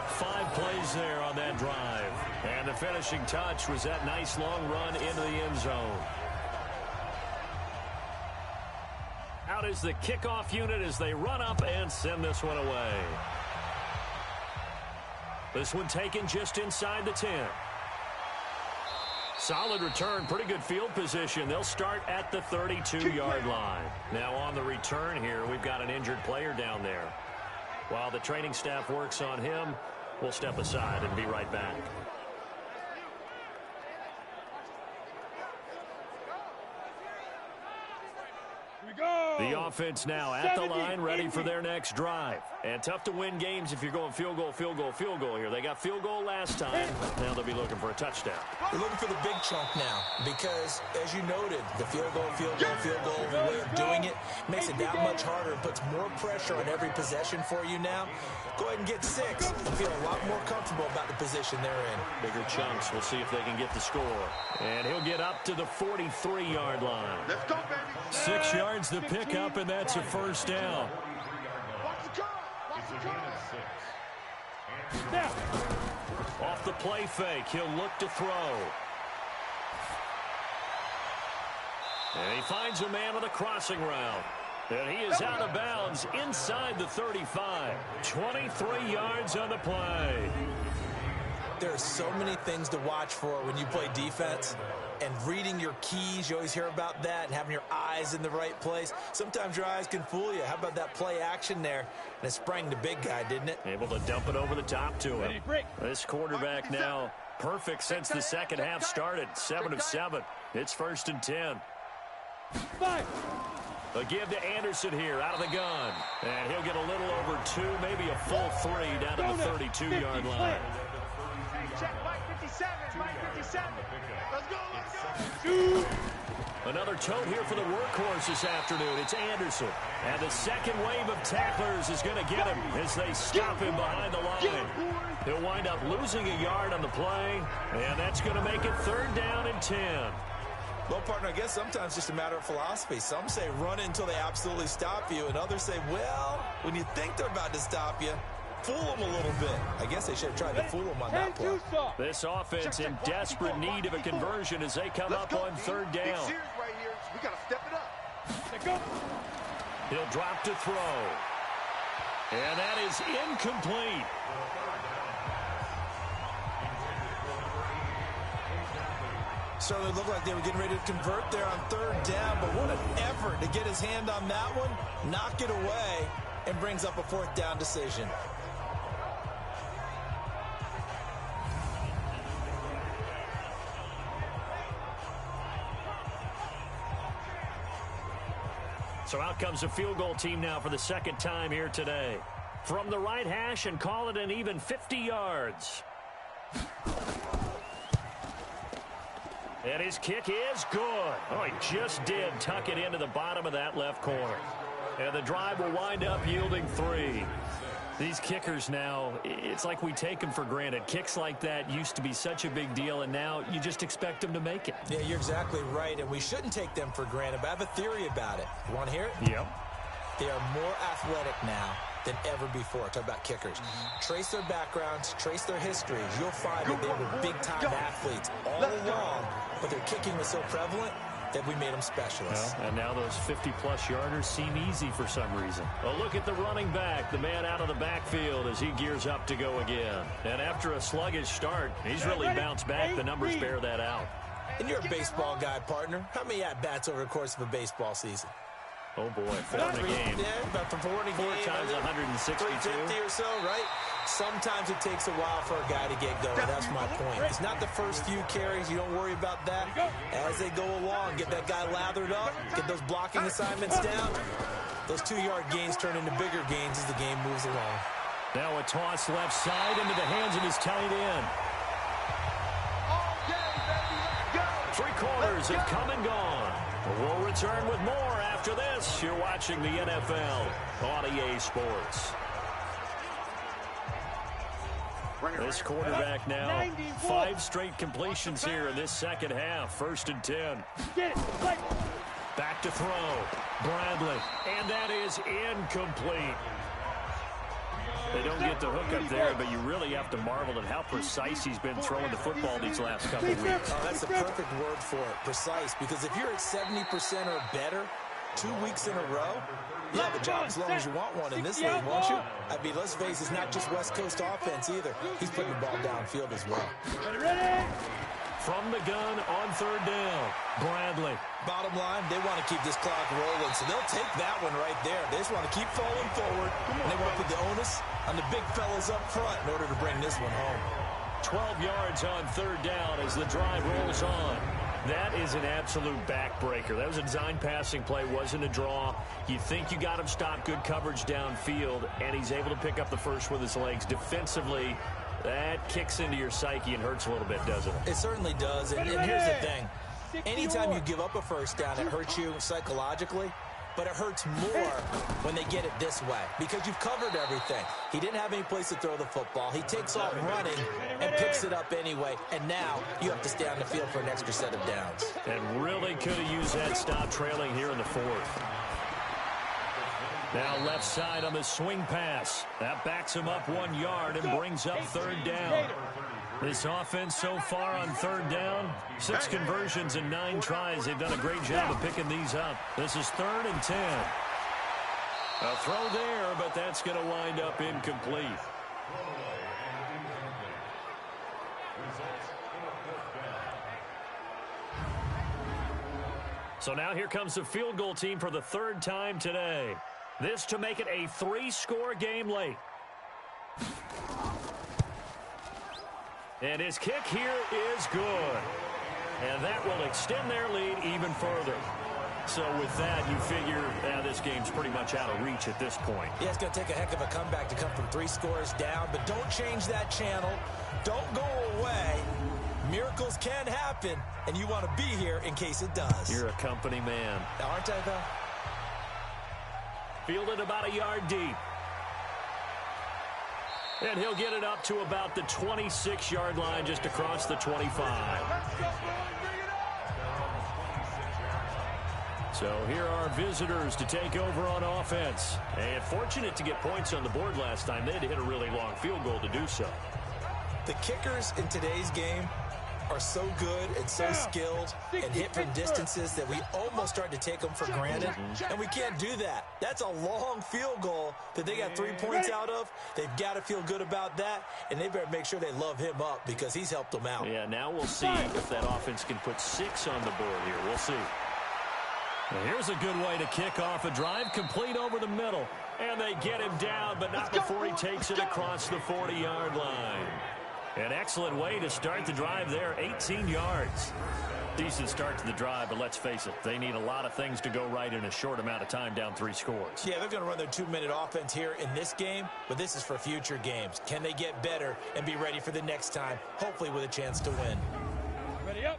5 plays there on that drive. And the finishing touch was that nice long run into the end zone. Out is the kickoff unit as they run up and send this one away. This one taken just inside the 10. Solid return, pretty good field position. They'll start at the 32-yard line. Now on the return here, we've got an injured player down there. While the training staff works on him, we'll step aside and be right back. The offense now at the line, ready for their next drive. And tough to win games if you're going field goal here. They got field goal last time. Now they'll be looking for a touchdown. They're looking for the big chunk now because, as you noted, the field goal way of doing it makes it that much harder and puts more pressure on every possession for you now. Go ahead and get 6 and feel a lot more comfortable about the position they're in. Bigger chunks. We'll see if they can get the score. And he'll get up to the 43-yard line. Let's go, baby. 6 yards to pick up, and that's a first down. Now. Off the play fake, he'll look to throw. And he finds a man with a crossing route. And he is out of bounds inside the 35. 23 yards on the play. There are so many things to watch for when you play defense. And reading your keys, you always hear about that, and having your eyes in the right place. Sometimes your eyes can fool you. How about that play action there? And it sprang the big guy, didn't it? Able to dump it over the top to him. This quarterback now perfect since the second half started. 7 of 7. It's 1st and 10. 5. A give to Anderson here out of the gun. And he'll get a little over 2, maybe a full 3 down to the 32-yard line. Check, Mike 57, Mike 57. Let's go. Another tote here for the workhorse this afternoon. It's Anderson. And the second wave of tacklers is going to get him as they stop him behind the line. He'll wind up losing a yard on the play, and that's going to make it 3rd down and 10. Well, partner, I guess sometimes just a matter of philosophy. Some say run until they absolutely stop you, and others say, well, when you think they're about to stop you, fool them a little bit. I guess they should have tried to fool them on that play. This offense in desperate need of a conversion as they come up on 3rd down. We got to step it up. Let's go. He'll drop to throw. And that is incomplete. Certainly looked like they were getting ready to convert there on third down, but what an effort to get his hand on that one, knock it away, and brings up a fourth down decision. So out comes the field goal team now for the second time here today. From the right hash and call it an even 50 yards. And his kick is good. Oh, he just did tuck it into the bottom of that left corner. And the drive will wind up yielding 3. These kickers now, it's like we take them for granted. Kicks like that used to be such a big deal, and now you just expect them to make it. Yeah, you're exactly right, and we shouldn't take them for granted, but I have a theory about it. You want to hear it? Yep. They are more athletic now than ever before. Talk about kickers. Trace their backgrounds, trace their histories. You'll find that they were big-time athletes all along, but their kicking was so prevalent that we made them specialists. Well, and now those 50-plus yarders seem easy for some reason. Well, look at the running back, the man out of the backfield as he gears up to go again. And after a sluggish start, he's really bounced back. The numbers bear that out. And you're a baseball guy, partner. How many at-bats over the course of a baseball season? Oh, boy, 4 in a game. Yeah, about 4 in a game. 4 times 162. 350 or so, right? Sometimes it takes a while for a guy to get going. That's my point. It's not the first few carries. You don't worry about that. As they go along, get that guy lathered up, get those blocking assignments down. Those 2-yard gains turn into bigger gains as the game moves along. Now a toss left side into the hands of his tight end. 3 quarters have come and gone. We'll return with more after this. You're watching the NFL on EA Sports. This quarterback now, 5 straight completions here in this second half. 1st and 10. Back to throw. Bradley. And that is incomplete. They don't get the hook up there, but you really have to marvel at how precise he's been throwing the football these last couple of weeks. Oh, that's the perfect word for it, precise, because if you're at 70% or better 2 weeks in a row, you have a job as long as you want one in this league, won't you? I mean, let's face it, it's not just West Coast offense either. He's putting the ball downfield as well. From the gun on 3rd down, Bradley. Bottom line, they want to keep this clock rolling, so they'll take that one right there. They just want to keep falling forward, and they want to put the onus on the big fellas up front in order to bring this one home. 12 yards on 3rd down as the drive rolls on. That is an absolute backbreaker. That was a design passing play, wasn't a draw. You think you got him stopped, good coverage downfield, and he's able to pick up the first with his legs. Defensively, that kicks into your psyche and hurts a little bit, doesn't it? It certainly does, and here's the thing. Anytime you give up a first down, it hurts you psychologically, but it hurts more when they get it this way because you've covered everything. He didn't have any place to throw the football. He takes off running and picks it up anyway, and now you have to stay on the field for an extra set of downs. And really could have used that stop trailing here in the 4th. Now left side on the swing pass. That backs him up 1 yard and brings up 3rd down. This offense so far on 3rd down, 6 conversions and 9 tries. They've done a great job of picking these up. This is 3rd and 10. A throw there, but that's going to wind up incomplete. So now here comes the field goal team for the 3rd time today. This to make it a 3-score game late. And his kick here is good. And that will extend their lead even further. So with that, you figure this game's pretty much out of reach at this point. Yeah, it's going to take a heck of a comeback to come from 3 scores down. But don't change that channel. Don't go away. Miracles can happen, and you want to be here in case it does. You're a company man. Aren't I, though? Fielded about a yard deep. And he'll get it up to about the 26-yard line just across the 25. So here are visitors to take over on offense. And fortunate to get points on the board last time. They had to hit a really long field goal to do so. The kickers in today's game are so good and so skilled and hit from distances that we almost start to take them for granted, and we can't do that. That's a long field goal that they got 3 points out of. They've got to feel good about that, and they better make sure they love him up because he's helped them out. Yeah, now we'll see if that offense can put 6 on the board here. We'll see. And here's a good way to kick off a drive, complete over the middle. And they get him down, but not before he takes it across the 40-yard line. An excellent way to start the drive there, 18 yards. Decent start to the drive, but let's face it, they need a lot of things to go right in a short amount of time, down 3 scores. Yeah, they're going to run their 2-minute offense here in this game, but this is for future games. Can they get better and be ready for the next time, hopefully with a chance to win?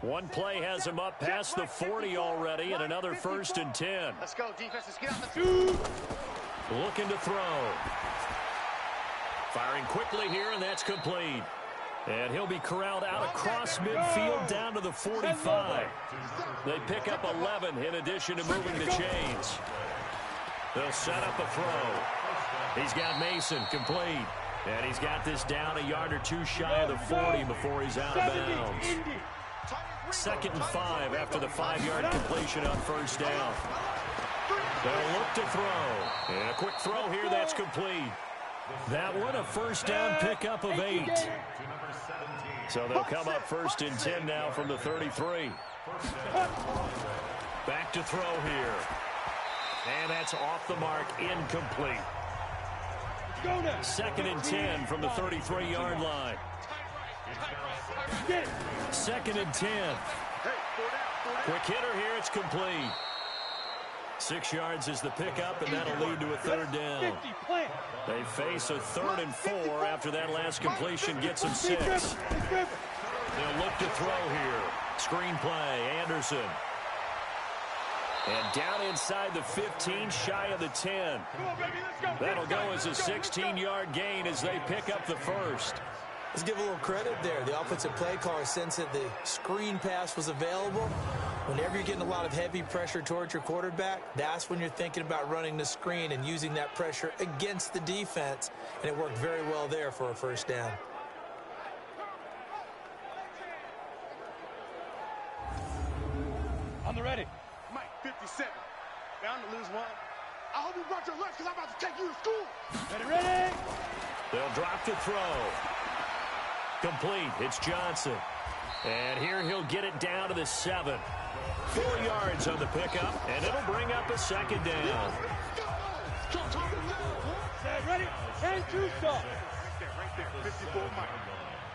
One play has him up past the 40 already, and another 1st and 10. Let's go, defense. Let's get out the 2. Looking to throw. Firing quickly here, and that's complete. And he'll be corralled out across midfield down to the 45. They pick up 11 in addition to moving the chains. They'll set up a throw. He's got Mason complete. And he's got this down a yard or 2 shy of the 40 before he's out of bounds. 2nd and 5 after the 5-yard completion on 1st down. They'll look to throw. And a quick throw here that's complete. That one a 1st down pickup of 8. So they'll come up 1st and 10 now from the 33. Back to throw here. And that's off the mark, incomplete. 2nd and 10 from the 33-yard line. 2nd and 10. Quick hitter here, it's complete. 6 yards is the pickup, and that'll lead to a 3rd down. They face a 3rd and 4 after that last completion gets them 6. They'll look to throw here. Screen play, Anderson. And down inside the 15, shy of the 10. That'll go as a 16-yard gain as they pick up the 1st. Let's give a little credit there. The offensive play caller sensed that the screen pass was available. Whenever you're getting a lot of heavy pressure towards your quarterback, that's when you're thinking about running the screen and using that pressure against the defense. And it worked very well there for a 1st down. On the ready. Mike, 57. Bound to lose 1. I hope you brought your lunch because I'm about to take you to school. Ready? They'll drop to throw. Complete. It's Johnson. And here he'll get it down to the 7. 4 yards on the pickup, and it'll bring up a 2nd down. Ready? And 2 stop. Right there. 54 Mike.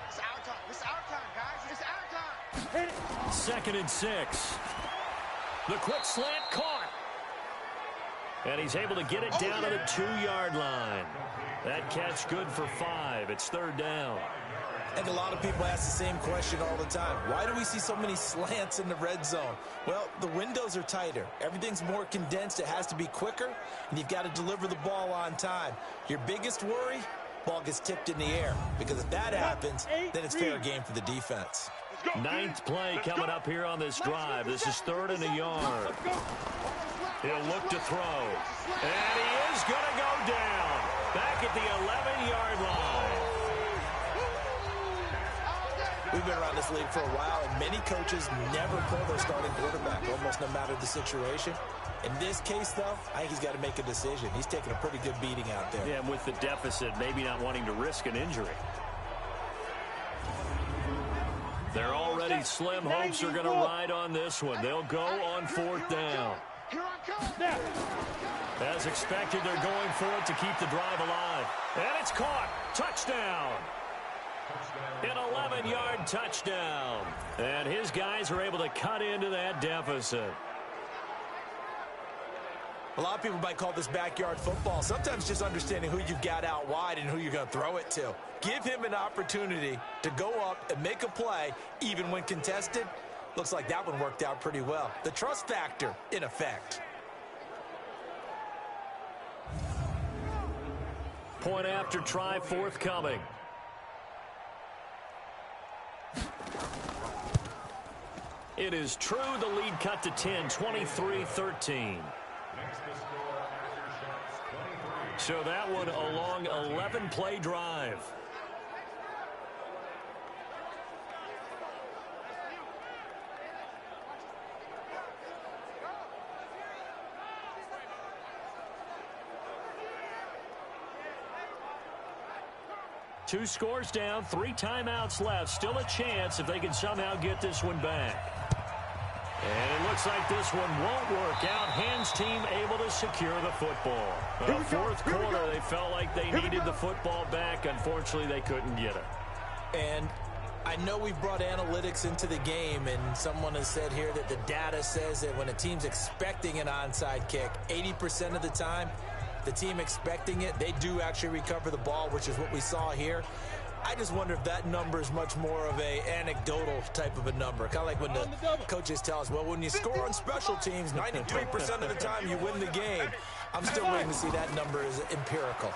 It's our time. It's our time, guys. It's our time. Hit it. 2nd and 6. The quick slant caught. And he's able to get it down to the 2-yard line. That catch good for 5. It's 3rd down. I think a lot of people ask the same question all the time. Why do we see so many slants in the red zone? Well, the windows are tighter. Everything's more condensed. It has to be quicker, and you've got to deliver the ball on time. Your biggest worry, ball gets tipped in the air, because if that happens, then it's fair game for the defense. 9th play coming up here on this drive. This is 3rd and a yard. He'll look to throw. And he is going to go down. Back at the 11-yard line. We've been around this league for a while, and many coaches never pull their starting quarterback, almost no matter the situation. In this case, though, I think he's got to make a decision. He's taking a pretty good beating out there. Yeah, and with the deficit, maybe not wanting to risk an injury. They're already slim. Hopes are going to ride on this one. They'll go on 4th down. As expected, they're going for it to keep the drive alive. And it's caught. Touchdown. An 11-yard touchdown. And his guys are able to cut into that deficit. A lot of people might call this backyard football. Sometimes just understanding who you've got out wide and who you're going to throw it to. Give him an opportunity to go up and make a play, even when contested. Looks like that one worked out pretty well. The trust factor in effect. Point after try forthcoming. It is true. The lead cut to 10, 23-13. So that one a long 11-play drive. 2 scores down, 3 timeouts left. Still a chance if they can somehow get this one back. And it looks like this one won't work out. Hands team able to secure the football. Fourth quarter, they felt like they needed the football back. Unfortunately, they couldn't get it. And I know we've brought analytics into the game, and someone has said here that the data says that when a team's expecting an onside kick, 80% of the time, the team expecting it, they do actually recover the ball, which is what we saw here. I just wonder if that number is much more of a anecdotal type of a number. Kind of like when the coaches tell us, well, when you score on special teams, 93% of the time you win the game. I'm still waiting to see that number as empirical.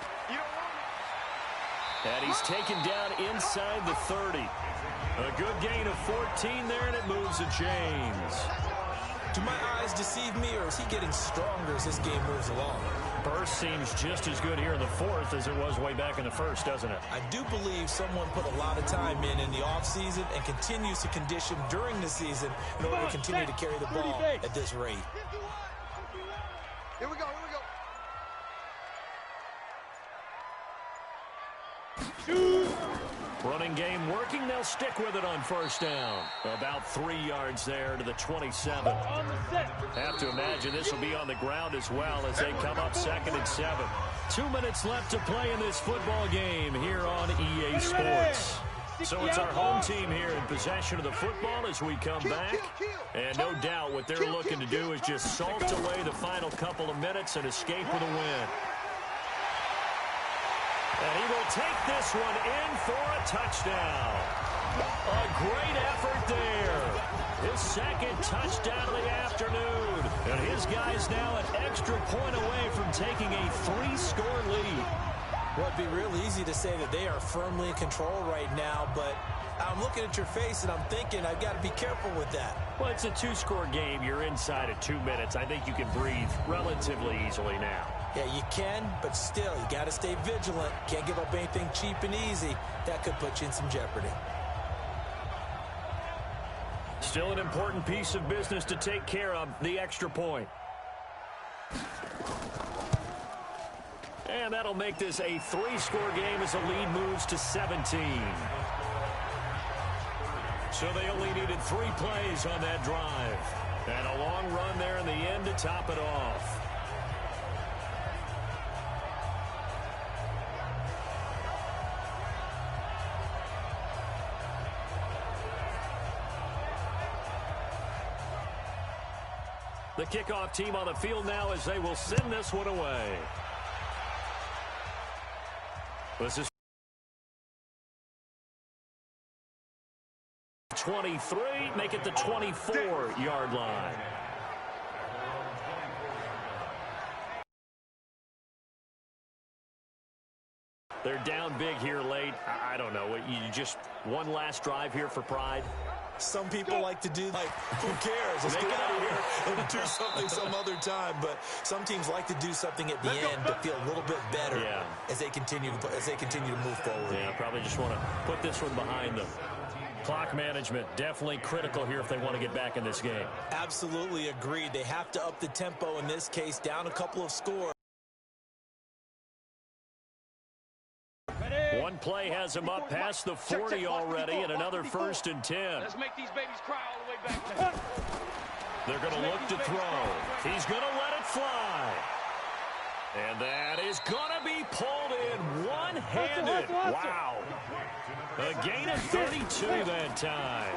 And he's taken down inside the 30. A good gain of 14 there, and it moves the chains. Do my eyes deceive me, or is he getting stronger as this game moves along? Burst seems just as good here in the fourth as it was way back in the first, doesn't it? I do believe someone put a lot of time in the offseason and continues to condition during the season in order to continue to carry the ball at this rate. Here we go, Running game working. They'll stick with it on first down. About 3 yards there to the 27. Have to imagine this will be on the ground as well as they come up 2nd and 7. 2 minutes left to play in this football game here on EA Sports. So it's our home team here in possession of the football as we come back. And no doubt what they're looking to do is just salt away the final couple of minutes and escape with a win. And he will take this one in for a touchdown. A great effort there. His second touchdown of the afternoon. And his guy's now an extra point away from taking a 3-score lead. Well, it'd be real easy to say that they are firmly in control right now, but I'm looking at your face and I'm thinking I've got to be careful with that. Well, it's a 2-score game. You're inside of 2 minutes. I think you can breathe relatively easily now. Yeah, you can, but still, you got to stay vigilant. Can't give up anything cheap and easy. That could put you in some jeopardy. Still an important piece of business to take care of, the extra point. And that'll make this a 3-score game as the lead moves to 17. So they only needed 3 plays on that drive. And a long run there in the end to top it off. The kickoff team on the field now as they will send this one away. This is 23, make it the 24-yard line. They're down big here late. I don't know. You just one last drive here for pride. Some people like to do, like, who cares? Let's get out of here and do something some other time. But some teams like to do something at the end to feel a little bit better as they continue to move forward. Yeah, probably just want to put this one behind them. Clock management definitely critical here if they want to get back in this game. Absolutely agreed. They have to up the tempo in this case, down a couple of scores. One play has him up past the 40 already, and another 1st and 10. Let's make these babies cry all the way back. They're going to look to throw. He's going to let it fly. And that is going to be pulled in one-handed. Wow. A gain of 32 that time.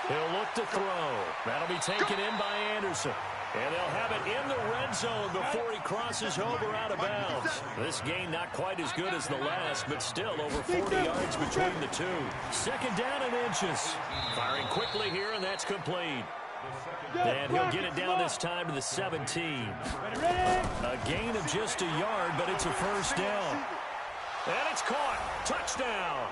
He'll look to throw. That'll be taken in by Anderson. And they'll have it in the red zone before he crosses over out of bounds. This game not quite as good as the last, but still over 40 yards between the two. 2nd down and inches. Firing quickly here, and that's complete. And he'll get it down this time to the 17. A gain of just a yard, but it's a 1st down. And it's caught. Touchdown.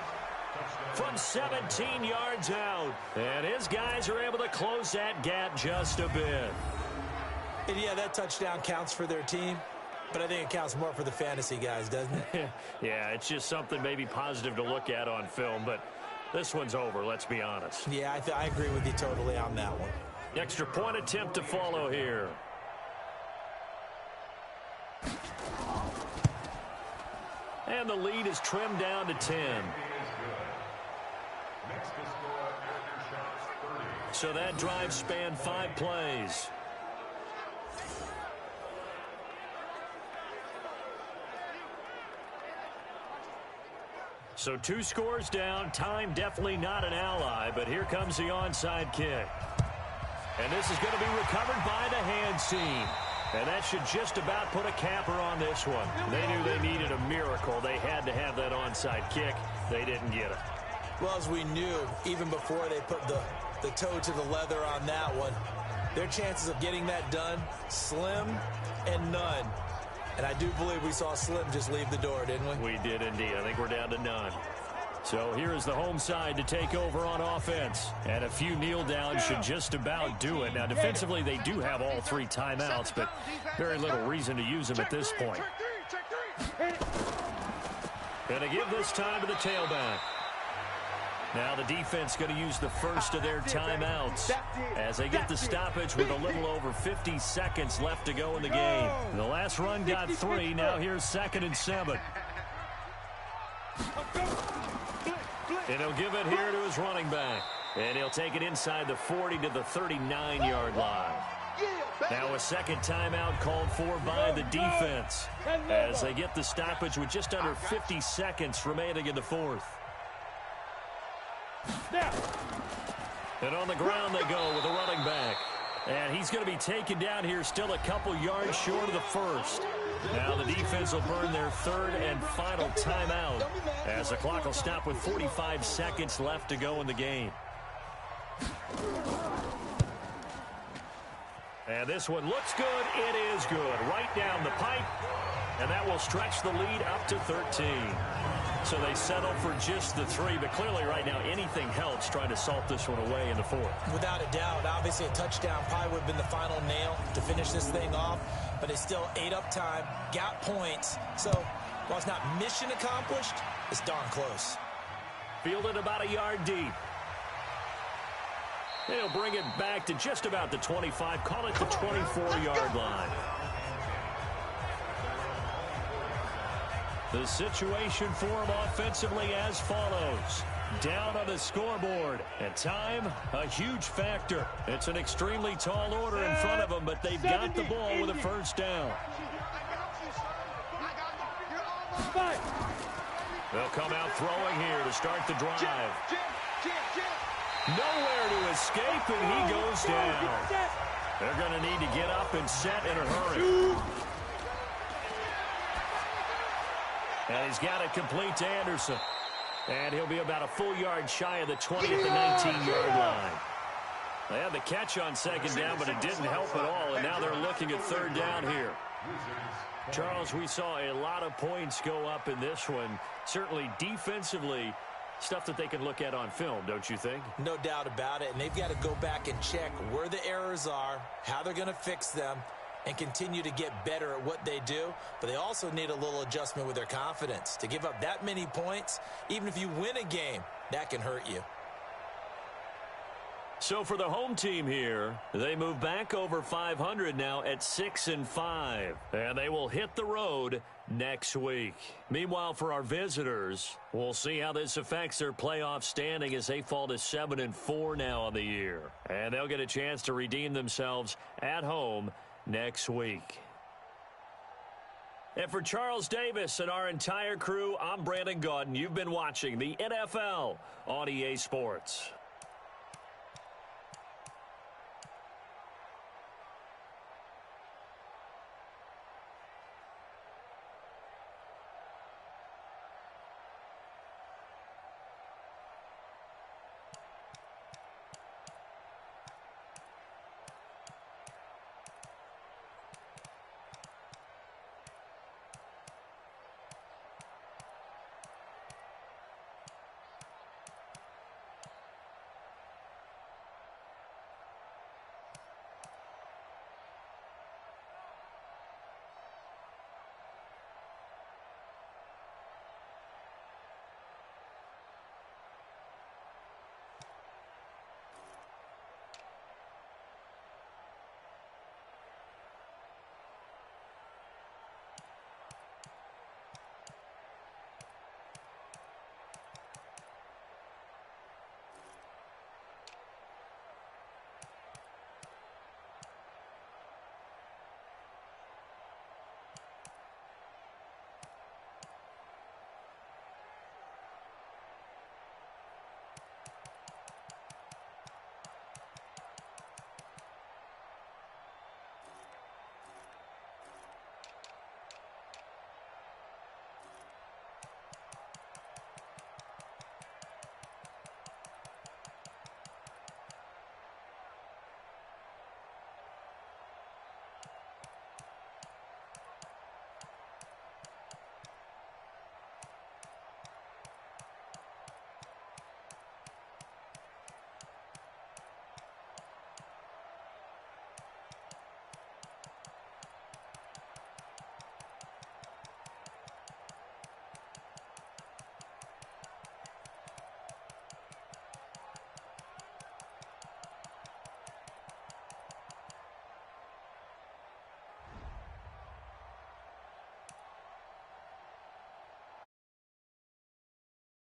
From 17 yards out. And his guys are able to close that gap just a bit. And yeah, that touchdown counts for their team, but I think it counts more for the fantasy guys, doesn't it? Yeah, it's just something maybe positive to look at on film, but this one's over, let's be honest. Yeah, I agree with you totally on that one. Extra point attempt to follow here. And the lead is trimmed down to 10. Next to score Aftershocks 30. So that drive spanned 5 plays. So 2 scores down. Time definitely not an ally, but here comes the onside kick. And this is going to be recovered by the hand seam. And that should just about put a capper on this one. They knew they needed a miracle. They had to have that onside kick. They didn't get it. Well, as we knew, even before they put the toe to the leather on that one, their chances of getting that done, slim and none. And I do believe we saw Slim just leave the door, didn't we? We did indeed. I think we're down to none. So here is the home side to take over on offense. And a few kneel downs should just about do it. Now, defensively, they do have all 3 timeouts, but very little reason to use them at this point. And to give this time to the tailback. Now the defense going to use the first of their timeouts as they get the stoppage with a little over 50 seconds left to go in the game. The last run got 3. Now here's 2nd and 7. And he'll give it here to his running back. And he'll take it inside the 40 to the 39-yard line. Now a second timeout called for by the defense as they get the stoppage with just under 50 seconds remaining in the 4th. And on the ground they go with a running back. And he's going to be taken down here still a couple yards short of the first. Now the defense will burn their 3rd and final timeout as the clock will stop with 45 seconds left to go in the game. And this one looks good. It is good. Right down the pipe. And that will stretch the lead up to 13. So they settle for just the 3, but clearly right now anything helps trying to salt this one away in the 4th. Without a doubt, obviously a touchdown probably would have been the final nail to finish this thing off, but it's still ate up time, got points. So while it's not mission accomplished, it's darn close. Fielded about a yard deep. They'll bring it back to just about the 25, call it the 24-yard line. The situation for him offensively as follows. Down on the scoreboard. And time, a huge factor. It's an extremely tall order in front of them, but they've got the ball with a first down. They'll come out throwing here to start the drive. Nowhere to escape, and he goes down. They're going to need to get up and set in a hurry. And he's got it complete to Anderson. And he'll be about a full yard shy of the 20 at the 19-yard line. They had the catch on 2nd down, but it didn't help at all. And now they're looking at 3rd down here. Charles, we saw a lot of points go up in this one. Certainly defensively, stuff that they can look at on film, don't you think? No doubt about it. And they've got to go back and check where the errors are, how they're going to fix them, and continue to get better at what they do. But they also need a little adjustment with their confidence. To give up that many points, even if you win a game, that can hurt you. So for the home team here, they move back over 500 now at 6-5. And they will hit the road next week. Meanwhile, for our visitors, we'll see how this affects their playoff standing as they fall to 7-4 now on the year. And they'll get a chance to redeem themselves at home next week. And for Charles Davis and our entire crew, I'm Brandon Gaudin. You've been watching the NFL on EA Sports.